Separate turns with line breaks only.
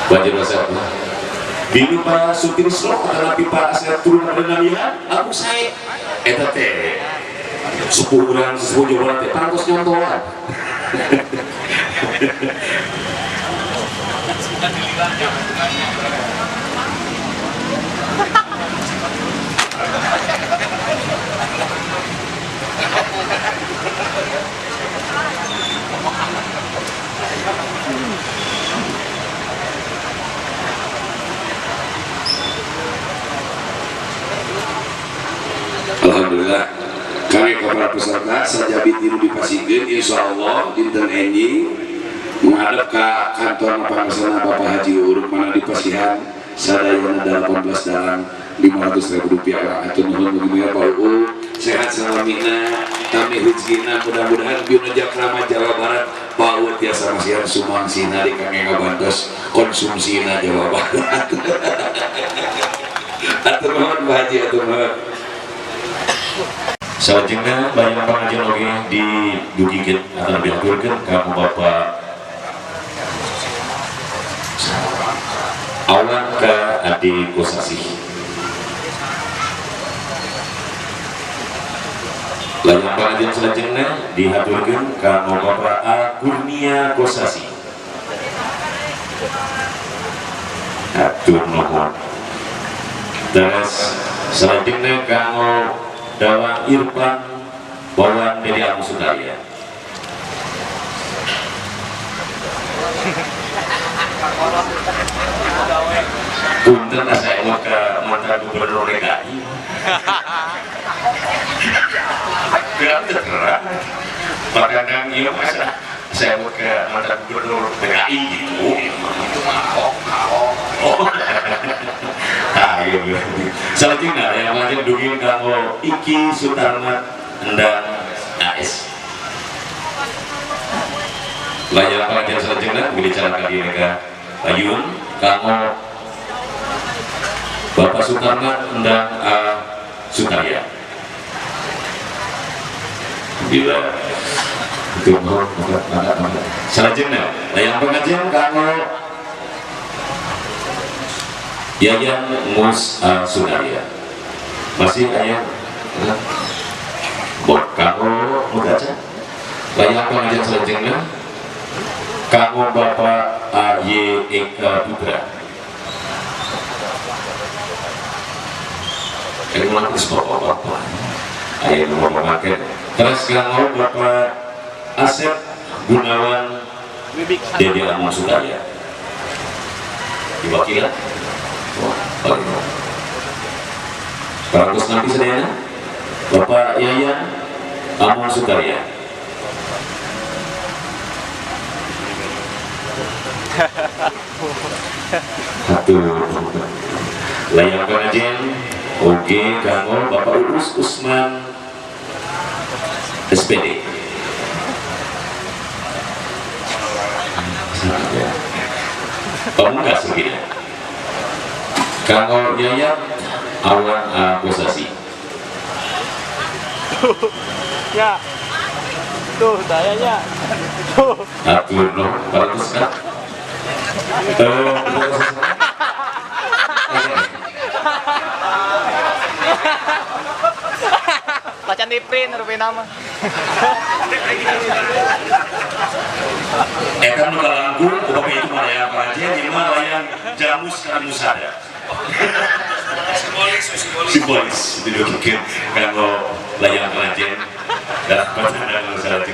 Baca bahasa Binu Pak Sutrisno tetapi Pak Asep turun dengan lihat aku saya eta teh 10 bulan 10 Jawa teh pantos nyontohan. Alhamdulillah kami para peserta sajabi tiru dipasikeun insyaallah dinten enjing menghadap ke kantor Panglaksana Bapak Haji Uruk mana di Pasihan sadayana 18 dalam 500.000 rupiah atur nuhun mugi ya Pak U sehat salamina kami rezekina mudah-mudahan bieuna Jakrama Jawa Barat Pak U tiasa masihan sumangsina di kami ngabantos konsumsina Jawa Barat. Atur nuhun Pak Haji atur nuhun. Selanjutnya banyak pengajian lagi didugikan atau diaturkan kamu Bapak Awan ke Adi Kosasi. Banyak pengajian selanjutnya diaturkan kamu Bapak Kurnia Kosasi. Atur nuhun. Terus selanjutnya kamu Dawa Irfan Bawan Dede Agus Sundarya. Punten saya mau ke mantan gubernur DKI. Gak terang. Pakandang iya masa saya mau ke mantan gubernur DKI gitu. Itu mah ayo selanjutnya yang lanjut dugin kamu Iki Sutarmat dan AS banyak pengajian selanjutnya bicara di negara Ayun kamu Bapak Sutarmat dan Sutarya bila itu mau selanjutnya yang pengajian kamu Yayan Mus Sunarya masih ayah buat kamu mudaca banyak pengajian selanjutnya kamu Bapak A.Y. Eka Putra ini menangis bapak-bapak ayah mau memakai terus kamu Bapak Asep Gunawan Dede Agus Sundarya diwakilan Paragus nanti sedaya Bapak Yayan Amon Sukarya. Satu layak pengajian oke kamu Bapak Urus Usman SPD. Kamu nggak segini Kang Yayat Awan Kosasi.
Ya, tuh dayanya, tuh.
Atur no, paratus kan?
Pacan di print rupiah nama.
Ekan nuka langkung, upami itu mana yang pengajian, di mana yang jamu sekarang musada. Simbolis didudukin kalau layang pengajian dan pada saat